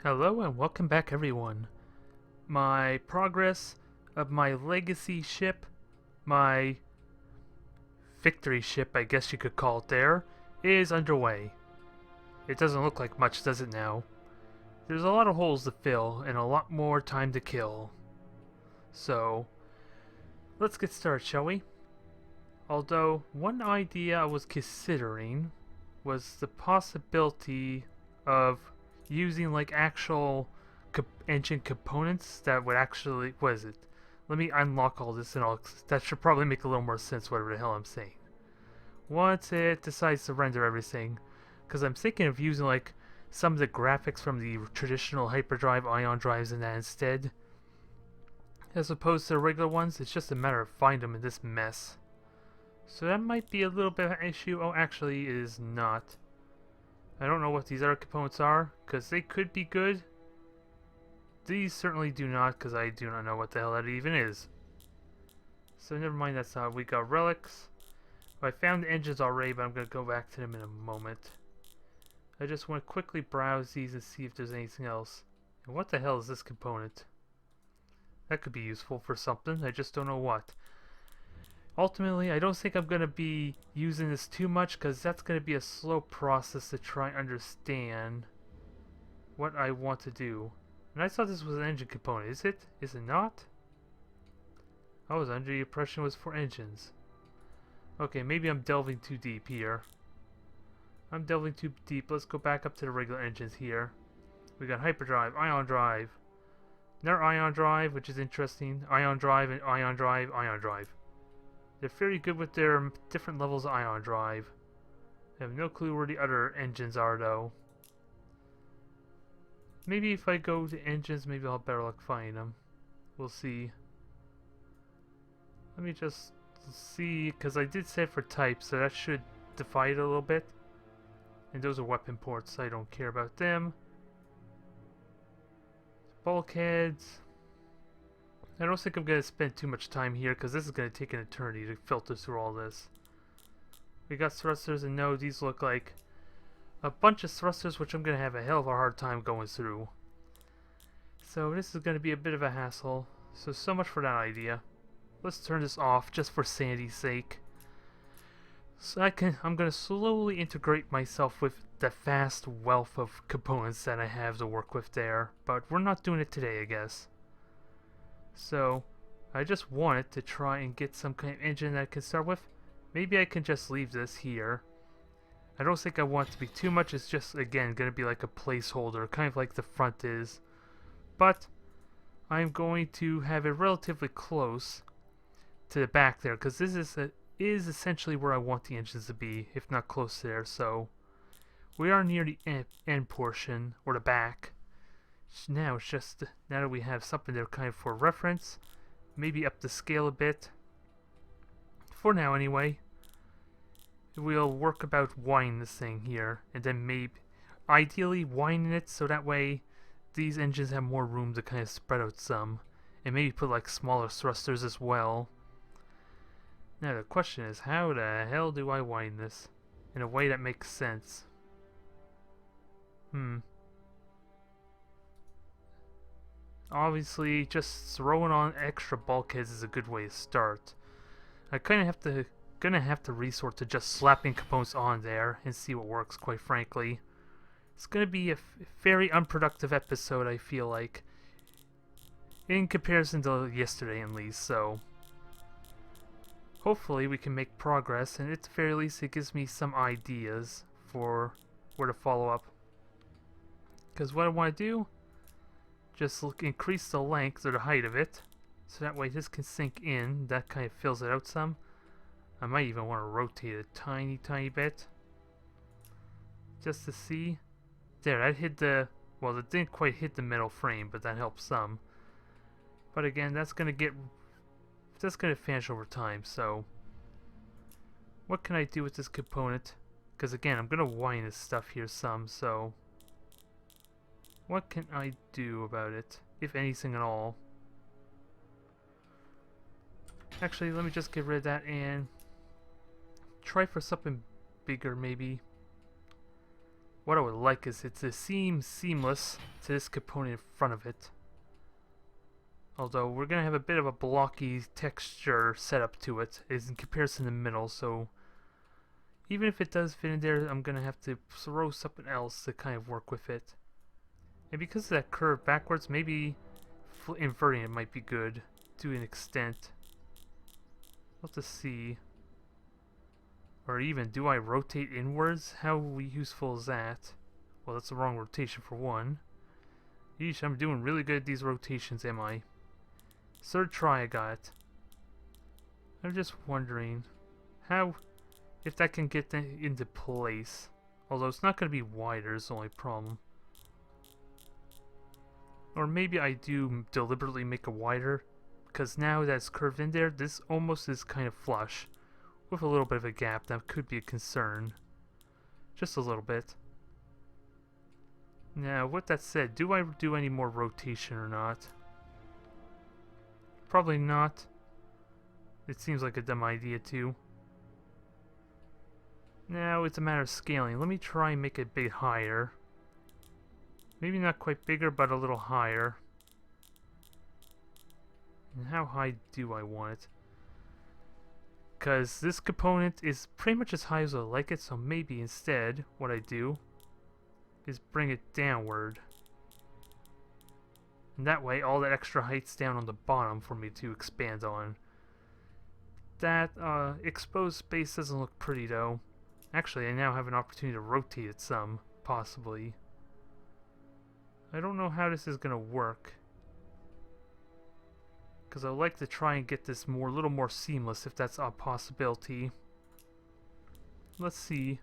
Hello and welcome back everyone. My progress of my legacy ship, my victory ship I guess you could call it there, is underway. It doesn't look like much, does it now? There's a lot of holes to fill and a lot more time to kill. So, let's get started, shall we? Although, one idea I was considering was the possibility of using like actual engine components that would actually, what is it? Let me unlock all this and that should probably make a little more sense whatever the hell I'm saying. Once it decides to render everything, because I'm thinking of using like some of the graphics from the traditional hyperdrive ion drives and that instead. As opposed to the regular ones, it's just a matter of finding them in this mess. So that might be a little bit of an issue. Oh, actually it is not. I don't know what these other components are, because they could be good. These certainly do not, because I do not know what the hell that even is. So never mind, that's not. We got relics. I found the engines already, but I'm going to go back to them in a moment. I just want to quickly browse these and see if there's anything else. And what the hell is this component? That could be useful for something, I just don't know what. Ultimately, I don't think I'm going to be using this too much because that's going to be a slow process to try and understand what I want to do. And I thought this was an engine component. Is it? Is it not? I was under the impression it was for engines. Okay, maybe I'm delving too deep here. I'm delving too deep. Let's go back up to the regular engines here. We got hyperdrive, ion drive, another ion drive, which is interesting. Ion drive and ion drive, ion drive. They're fairly good with their different levels of ion drive. I have no clue where the other engines are though. Maybe if I go to engines, maybe I'll have better luck finding them. We'll see. Let me just see, because I did set for type, so that should defy it a little bit. And those are weapon ports, so I don't care about them. Bulkheads. I don't think I'm going to spend too much time here, because this is going to take an eternity to filter through all this. We got thrusters, and no, these look like a bunch of thrusters, which I'm going to have a hell of a hard time going through. So this is going to be a bit of a hassle. So much for that idea. Let's turn this off just for sanity's sake. So I'm going to slowly integrate myself with the vast wealth of components that I have to work with there. But we're not doing it today, I guess. So I just wanted to try and get some kind of engine that I can start with. Maybe I can just leave this here. I don't think I want it to be too much. It's just, again, going to be like a placeholder, kind of like the front is. But I'm going to have it relatively close to the back there, because this is essentially where I want the engines to be, if not close there. So we are near the end portion, or the back. Now it's just, now that we have something there kind of for reference, maybe up the scale a bit. For now anyway. We'll work about winding this thing here, and then maybe, ideally winding it so that way these engines have more room to kind of spread out some, and maybe put like smaller thrusters as well. Now the question is, how the hell do I wind this in a way that makes sense? Obviously, just throwing on extra bulkheads is a good way to start. I kind of gonna have to resort to just slapping components on there and see what works, quite frankly. It's gonna be a very unproductive episode, I feel like, in comparison to yesterday at least, so hopefully we can make progress, and at the very least it gives me some ideas for where to follow up. Because what I want to do, just increase the length or the height of it, so that way this can sink in. That kind of fills it out some. I might even want to rotate it a tiny bit, just to see. There, that hit the, well, it didn't quite hit the metal frame, but that helps some. But again, that's gonna vanish over time. So what can I do with this component? Because again, I'm gonna wind this stuff here some. So what can I do about it, if anything at all? Actually, let me just get rid of that and try for something bigger, maybe. what I would like is it to seem seamless to this component in front of it. Although we're going to have a bit of a blocky texture setup to it is in comparison to the middle, so even if it does fit in there, I'm going to have to throw something else to kind of work with it. And because of that curve backwards, maybe inverting it might be good to an extent. We'll have to see. Or even, do I rotate inwards? How useful is that? Well, that's the wrong rotation for one. Yeesh, I'm doing really good at these rotations, am I? Third try I got it. I'm just wondering how, if that can get into place. Although it's not going to be wider is the only problem. Or maybe I do deliberately make it wider, because now that it's curved in there, this almost is kind of flush, with a little bit of a gap that could be a concern. Just a little bit. Now, with that said, do I do any more rotation or not? Probably not. It seems like a dumb idea too. Now it's a matter of scaling. Let me try and make it a bit higher. Maybe not quite bigger, but a little higher. And how high do I want it? Because this component is pretty much as high as I like it, so maybe instead what I do is bring it downward. And that way all that extra height's down on the bottom for me to expand on. That exposed space doesn't look pretty though. Actually, I now have an opportunity to rotate it some, possibly. I don't know how this is going to work. Because I like to try and get this a little more seamless if that's a possibility. Let's see.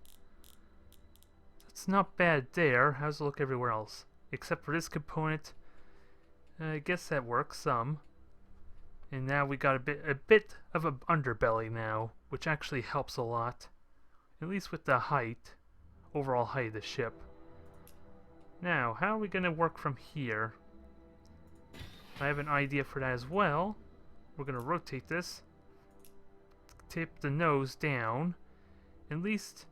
That's not bad there. How does it look everywhere else? Except for this component. I guess that works some. And now we got a bit of an underbelly now, which actually helps a lot. At least with the height, overall height of the ship. Now, how are we going to work from here? I have an idea for that as well. We're going to rotate this. Tip the nose down. At least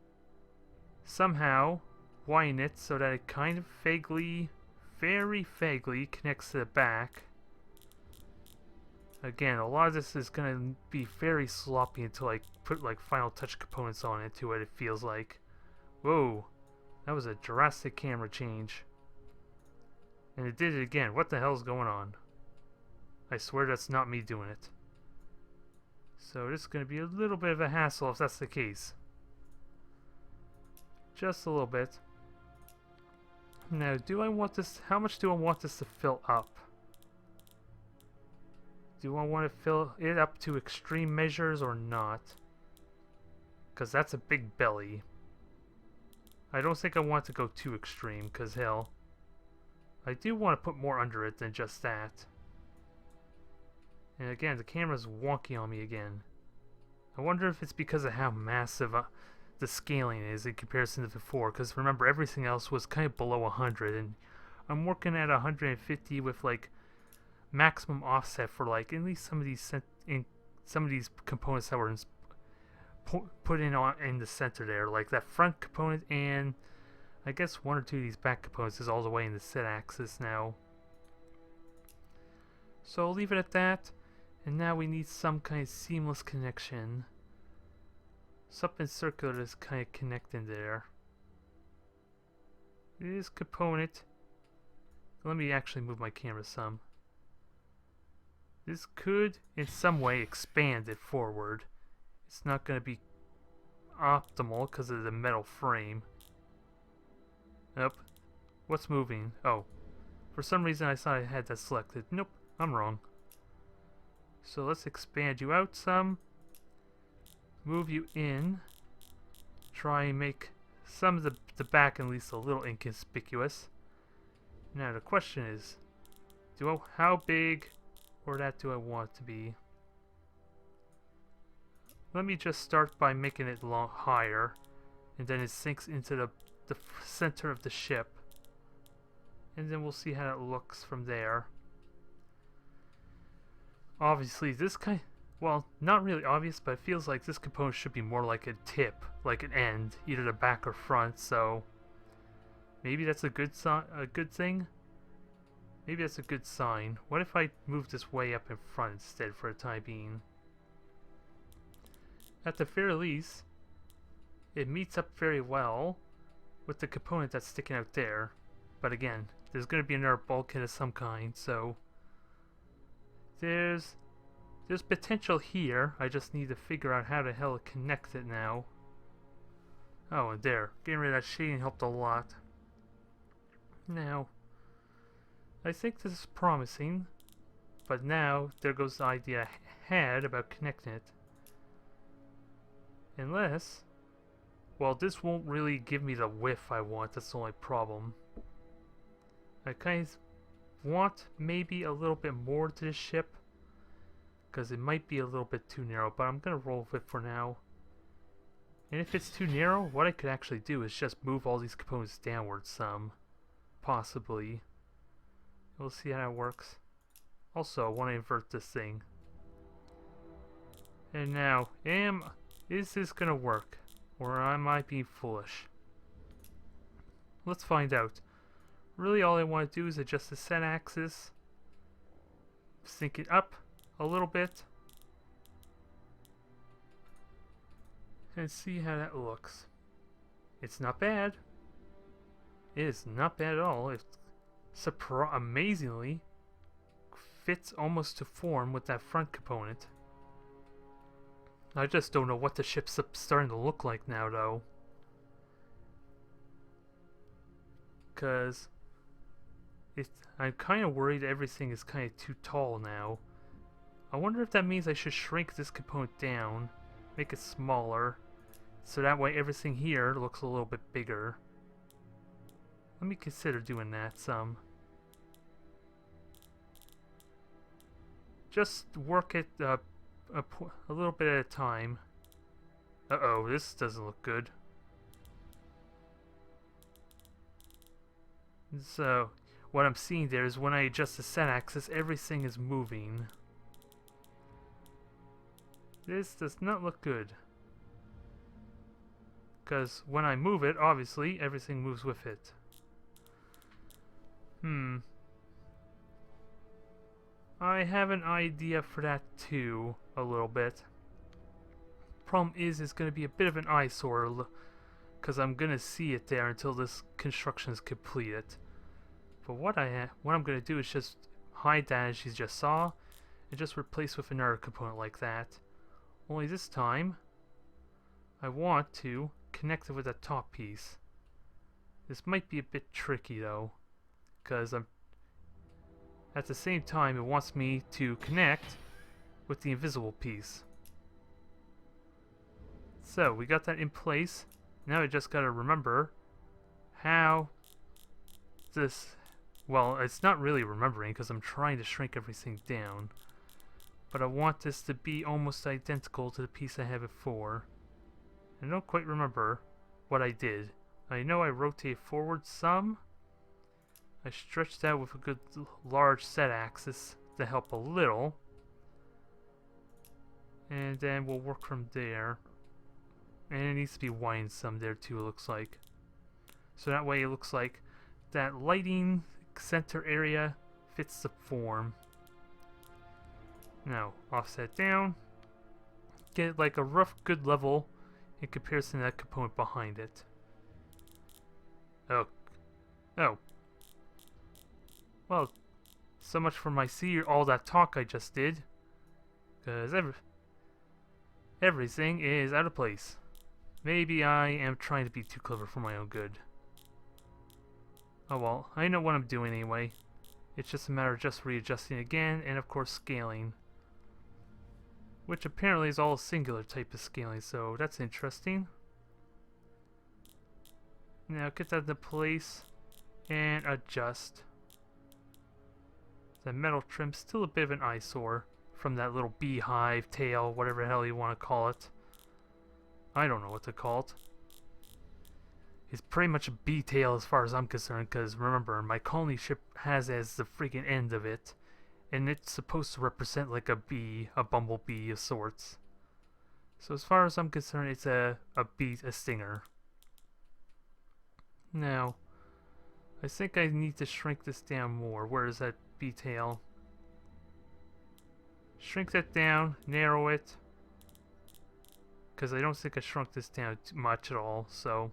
somehow widen it so that it kind of vaguely, very vaguely connects to the back. Again, a lot of this is going to be very sloppy until I put like final touch components on it to it feels like. Whoa, that was a drastic camera change. And it did it again. What the hell is going on? I swear that's not me doing it. So this is going to be a little bit of a hassle if that's the case. Just a little bit. Now, do I want this? How much do I want this to fill up? Do I want to fill it up to extreme measures or not? Because that's a big belly. I don't think I want to go too extreme, because hell, I do want to put more under it than just that. And again, the camera's wonky on me again. I wonder if it's because of how massive the scaling is in comparison to before, because remember, everything else was kind of below 100, and I'm working at 150 with like maximum offset for like at least some of these components that were put in the center there, like that front component, and I guess one or two of these back components is all the way in the set axis now. So I'll leave it at that, and now we need some kind of seamless connection. Something circular is kind of connecting there. This component, let me actually move my camera some. This could, in some way, expand it forward. It's not going to be optimal because of the metal frame. Nope. What's moving? Oh. For some reason I thought I had that selected. Nope, I'm wrong. So let's expand you out some. Move you in. Try and make some of the back at least a little inconspicuous. Now the question is, how big or that do I want it to be? Let me just start by making it higher, and then it sinks into the center of the ship, and then we'll see how it looks from there. Obviously this well, not really obvious, but it feels like this component should be more like a tip, like an end, either the back or front, so Maybe that's a good thing? Maybe that's a good sign. What if I move this way up in front instead for the time being? At the very least, it meets up very well with the component that's sticking out there. But again, there's going to be another bulkhead of some kind, so there's potential here. I just need to figure out how the hell to connect it now. Oh, and there. Getting rid of that shading helped a lot. Now, I think this is promising, but now there goes the idea I had about connecting it. Unless, well, this won't really give me the width I want, that's the only problem. I kind of want maybe a little bit more to this ship, because it might be a little bit too narrow, but I'm going to roll with it for now. And if it's too narrow, what I could actually do is just move all these components downwards some. Possibly. We'll see how it works. Also, I want to invert this thing. And now, is this gonna work? Or am I being foolish? Let's find out. Really all I want to do is adjust the set axis. Sync it up a little bit. And see how that looks. It's not bad. It is not bad at all. It amazingly fits almost to form with that front component. I just don't know what the ship's starting to look like now, though. Because I'm kind of worried everything is kind of too tall now. I wonder if that means I should shrink this component down, make it smaller, so that way everything here looks a little bit bigger. Let me consider doing that some. Just work it a little bit at a time. Uh-oh, this doesn't look good. So, what I'm seeing there is when I adjust the set axis, everything is moving. This does not look good. Because when I move it, obviously, everything moves with it. I have an idea for that too, a little bit. Problem is, it's going to be a bit of an eyesore, because I'm going to see it there until this construction is completed. But what I'm going to do is just hide that as you just saw, and just replace with another component like that. Only this time, I want to connect it with that top piece. This might be a bit tricky though, because at the same time it wants me to connect with the invisible piece. So we got that in place. Now I just gotta remember how this, well, it's not really remembering because I'm trying to shrink everything down, but I want this to be almost identical to the piece I had before. I don't quite remember what I did. I know I rotate forward some. I stretched out with a good large set axis to help a little. And then we'll work from there. And it needs to be widened some there too, it looks like. So that way it looks like that lighting center area fits the form. Now, offset down. Get like a rough good level in comparison to that component behind it. Oh. Well, so much for my all that talk I just did. Because everything is out of place. Maybe I am trying to be too clever for my own good. Oh well, I know what I'm doing anyway. It's just a matter of just readjusting again, and of course scaling. Which apparently is all a singular type of scaling, so that's interesting. Now get that into place and adjust. The metal trim's still a bit of an eyesore from that little beehive tail, whatever the hell you want to call it. I don't know what to call it. It's pretty much a bee tail as far as I'm concerned, because remember, my colony ship has as the freaking end of it, and it's supposed to represent like a bee, a bumblebee of sorts. So as far as I'm concerned, it's a stinger. Now, I think I need to shrink this down more. Where is that B-tail? Shrink that down, narrow it. Because I don't think I shrunk this down too much at all, so...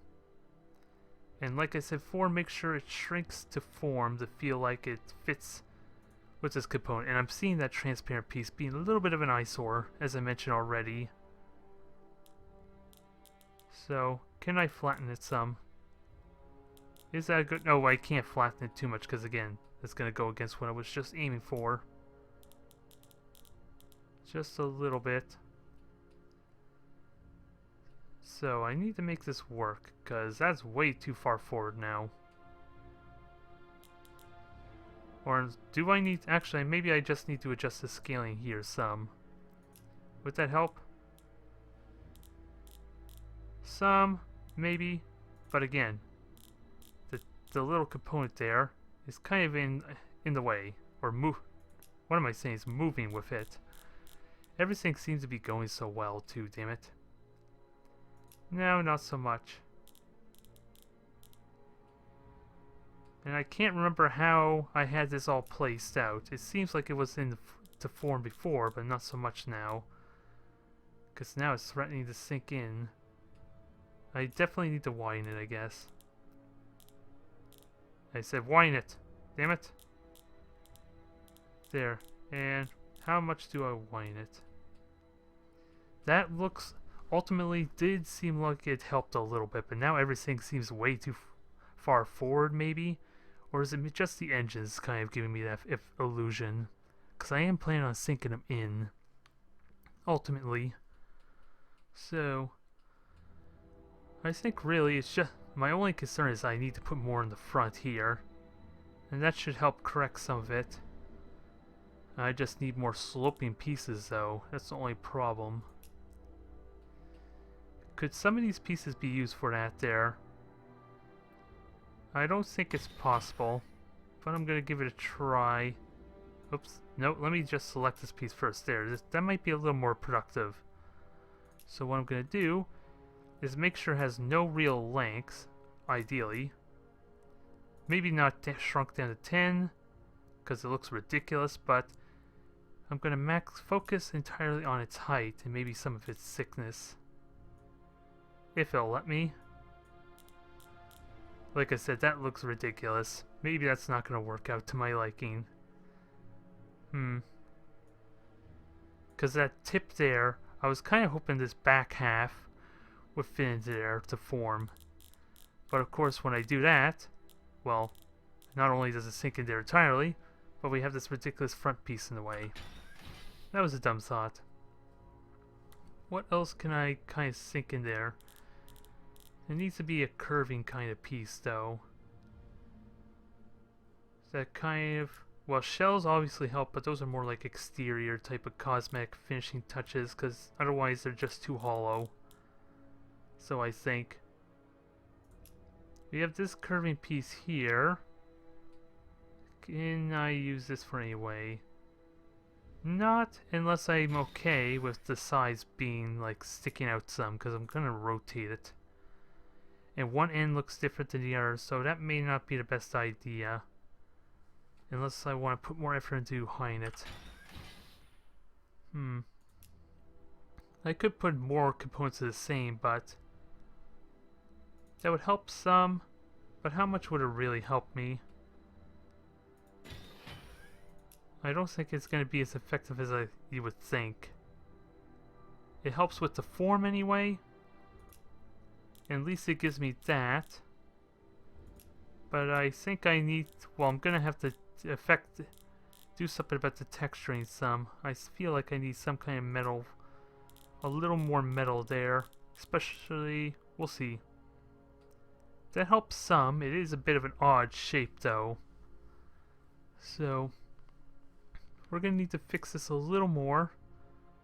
And like I said before, make sure it shrinks to form to feel like it fits with this component. And I'm seeing that transparent piece being a little bit of an eyesore, as I mentioned already. So, can I flatten it some? Is that good? No, I can't flatten it too much because, again, that's going to go against what I was just aiming for. Just a little bit. So, I need to make this work because that's way too far forward now. Or do I need... Actually, maybe I just need to adjust the scaling here some. Would that help? Some, maybe. But again, the little component there is kind of in the way. Or what am I saying? Is moving with it. Everything seems to be going so well too, damn it. No, not so much. And I can't remember how I had this all placed out. It seems like it was in the form before, but not so much now. Because now it's threatening to sink in. I definitely need to widen it, I guess. I said widen it. Damn it. There. And how much do I widen it? That looks... Ultimately did seem like it helped a little bit, but now everything seems way too far forward, maybe? Or is it just the engines kind of giving me that illusion? Because I am planning on sinking them in. Ultimately. So... I think really it's just... My only concern is I need to put more in the front here. And that should help correct some of it. I just need more sloping pieces though. That's the only problem. Could some of these pieces be used for that there? I don't think it's possible. But I'm going to give it a try. Oops. No, let me just select this piece first. There. That might be a little more productive. So what I'm going to do is make sure it has no real length, ideally. Maybe not shrunk down to 10, because it looks ridiculous, but I'm going to focus entirely on its height and maybe some of its thickness. If it'll let me. Like I said, that looks ridiculous. Maybe that's not going to work out to my liking. Because that tip there, I was kind of hoping this back half would fit into there to form. But of course, when I do that, well, not only does it sink in there entirely, but we have this ridiculous front piece in the way. That was a dumb thought. What else can I kind of sink in there? It needs to be a curving kind of piece, though. That kind of... Well, shells obviously help, but those are more like exterior type of cosmetic finishing touches, because otherwise they're just too hollow. So I think... We have this curving piece here. Can I use this for any way? Not unless I'm okay with the sides being like sticking out some, because I'm going to rotate it. And one end looks different than the other, so that may not be the best idea. Unless I want to put more effort into hiding it. I could put more components of the same, but... That would help some, but how much would it really help me? I don't think it's going to be as effective as you would think. It helps with the form anyway. At least it gives me that. But I think I need... Well, I'm going to have to do something about the texturing some. I feel like I need some kind of metal. A little more metal there. Especially... We'll see. That helps some. It is a bit of an odd shape though. So... We're going to need to fix this a little more.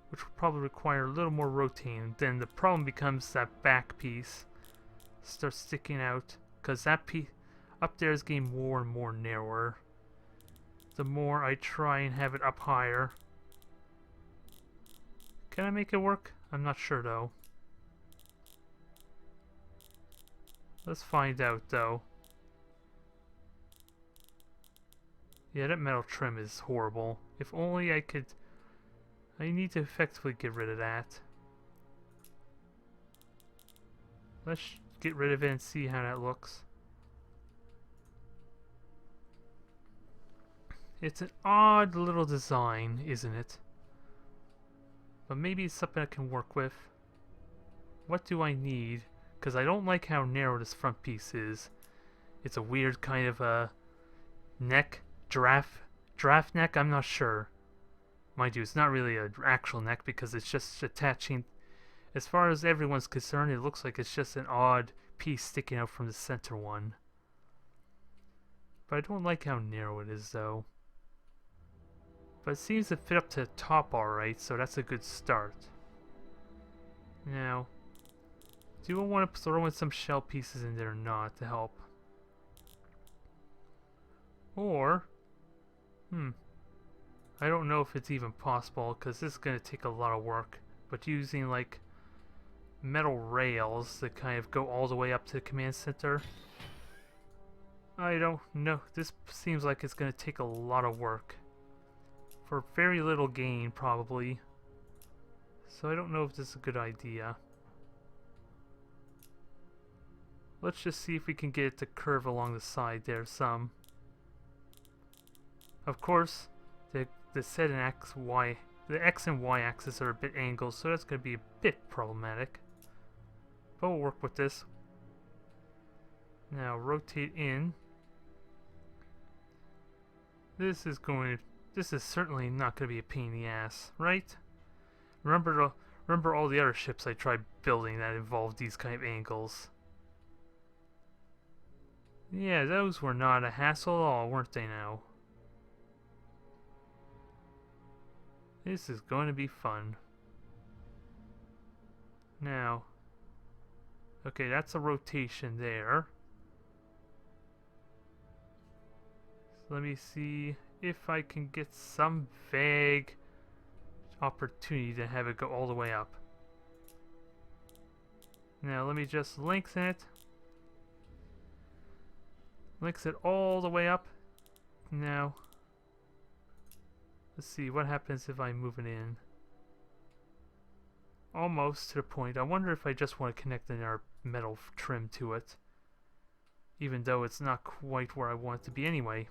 Which will probably require a little more rotating. Then the problem becomes that back piece starts sticking out, because that piece up there is getting more and more narrower the more I try and have it up higher. Can I make it work? I'm not sure though. Let's find out though. Yeah, that metal trim is horrible. If only I could... I need to effectively get rid of that. Let's get rid of it and see how that looks. It's an odd little design, isn't it? But maybe it's something I can work with. What do I need? Because I don't like how narrow this front piece is. It's a weird kind of a neck, giraffe neck, I'm not sure. Mind you, it's not really an actual neck because it's just attaching. As far as everyone's concerned, it looks like it's just an odd piece sticking out from the center one. But I don't like how narrow it is though. But it seems to fit up to the top alright, so that's a good start. Now, do I want to throw in some shell pieces in there or not to help? Or, I don't know if it's even possible because this is going to take a lot of work. But using like metal rails that kind of go all the way up to the command center, I don't know. This seems like it's going to take a lot of work for very little gain, probably. So I don't know if this is a good idea. Let's just see if we can get it to curve along the side there some. Of course, the Z and X, Y, the X and Y axis are a bit angled, so that's going to be a bit problematic. But we'll work with this. Now rotate in. This is certainly not going to be a pain in the ass, right? Remember all the other ships I tried building that involved these kind of angles. Yeah, those were not a hassle at all, weren't they now? This is going to be fun. Now, okay, that's a rotation there. So let me see if I can get some vague opportunity to have it go all the way up. Now let me just lengthen it. Lengthen it all the way up. Now, let's see what happens if I move it in. Almost to the point. I wonder if I just want to connect another metal trim to it. Even though it's not quite where I want it to be anyway.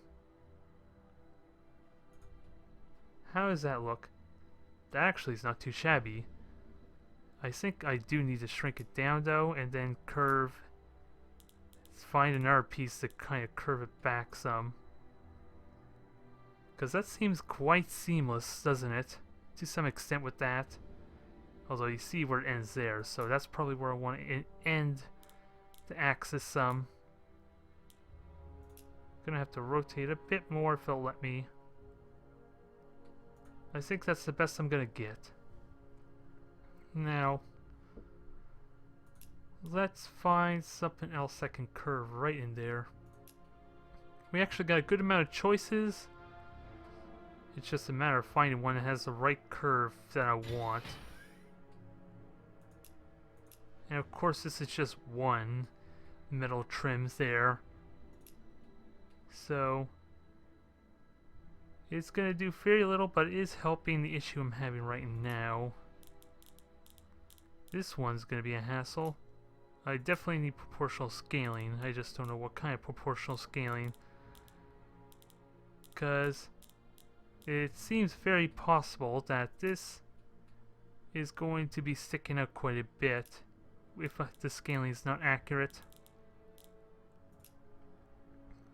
How does that look? That actually is not too shabby. I think I do need to shrink it down though, and then curve. Let's find another piece to kind of curve it back some. Because that seems quite seamless, doesn't it? To some extent with that. Although you see where it ends there, so that's probably where I want to end the axis some. Gonna have to rotate a bit more if it'll let me. I think that's the best I'm gonna get. Now, let's find something else that can curve right in there. We actually got a good amount of choices. It's just a matter of finding one that has the right curve that I want. And of course this is just one metal trims there. So it's going to do very little, but it is helping the issue I'm having right now. This one's going to be a hassle. I definitely need proportional scaling. I just don't know what kind of proportional scaling. Because it seems very possible that this is going to be sticking out quite a bit if the scaling is not accurate.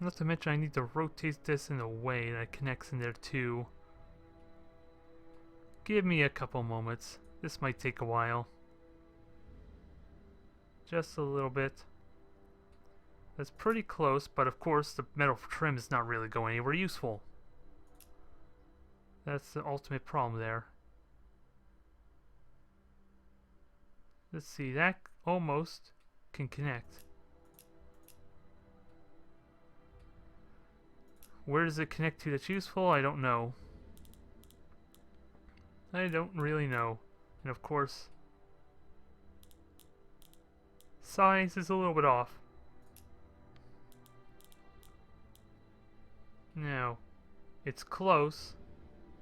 Not to mention I need to rotate this in a way that connects in there too. Give me a couple moments. This might take a while. Just a little bit. That's pretty close, but of course the metal trim is not really going anywhere useful. That's the ultimate problem there. Let's see, that almost can connect. Where does it connect to that's useful? I don't know. I don't really know. And of course, size is a little bit off. Now, It's close.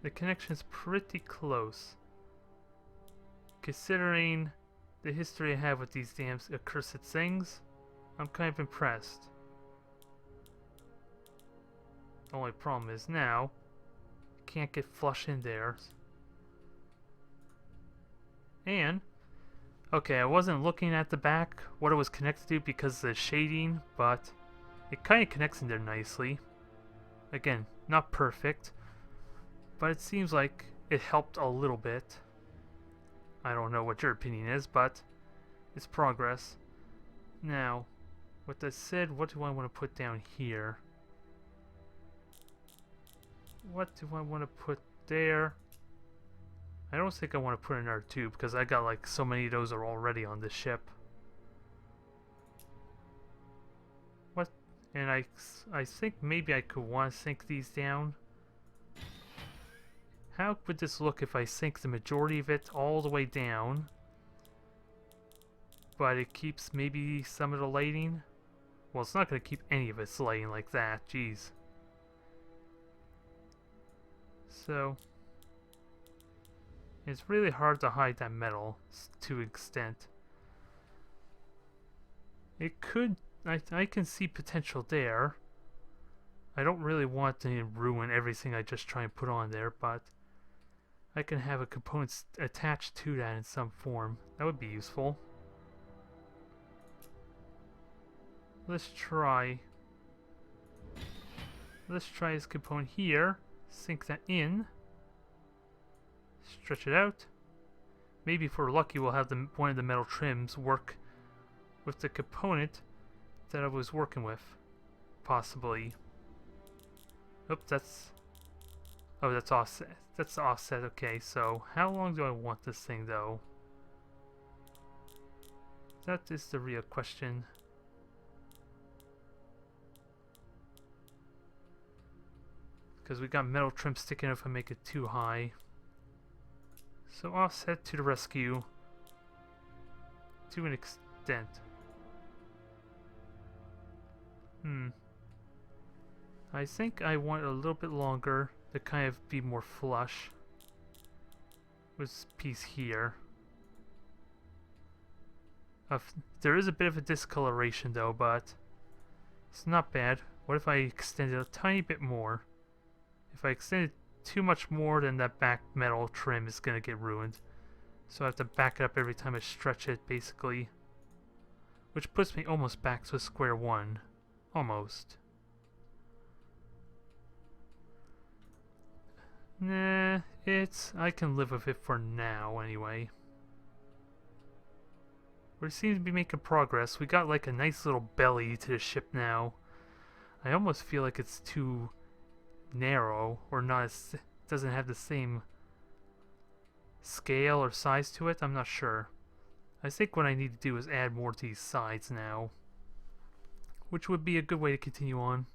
The connection's pretty close. Considering the history I have with these damn accursed things, I'm kind of impressed. The only problem is now, can't get flush in there. And, okay, I wasn't looking at the back, what it was connected to because of the shading, but it kind of connects in there nicely. Again, not perfect, but it seems like it helped a little bit. I don't know what your opinion is, but it's progress. Now, with that said, what do I want to put down here? What do I want to put there? I don't think I want to put another tube because I got like so many of those are already on this ship. What? And I think maybe I could want to sink these down. How would this look if I sink the majority of it all the way down, but it keeps maybe some of the lighting? Well, it's not going to keep any of its lighting like that, jeez. So, it's really hard to hide that metal to an extent. It could, I can see potential there. I don't really want to ruin everything I just try and put on there, but I can have a component attached to that in some form. That would be useful. Let's try this component here. Sink that in. Stretch it out. Maybe if we're lucky we'll have one of the metal trims work with the component that I was working with. Possibly. Oops, that's... Oh, that's offset. That's offset, okay, so how long do I want this thing, though? That is the real question. Because we got metal trim sticking out if I make it too high. So offset to the rescue. To an extent. I think I want a little bit longer to kind of be more flush with this piece here. There is a bit of a discoloration though, but it's not bad. What if I extend it a tiny bit more? If I extend it too much more, then that back metal trim is going to get ruined. So I have to back it up every time I stretch it, basically. Which puts me almost back to square one. Almost. Nah, I can live with it for now, anyway. We seem to be making progress. We got like a nice little belly to the ship now. I almost feel like it's too narrow, or not as, doesn't have the same scale or size to it. I'm not sure. I think what I need to do is add more to these sides now, which would be a good way to continue on.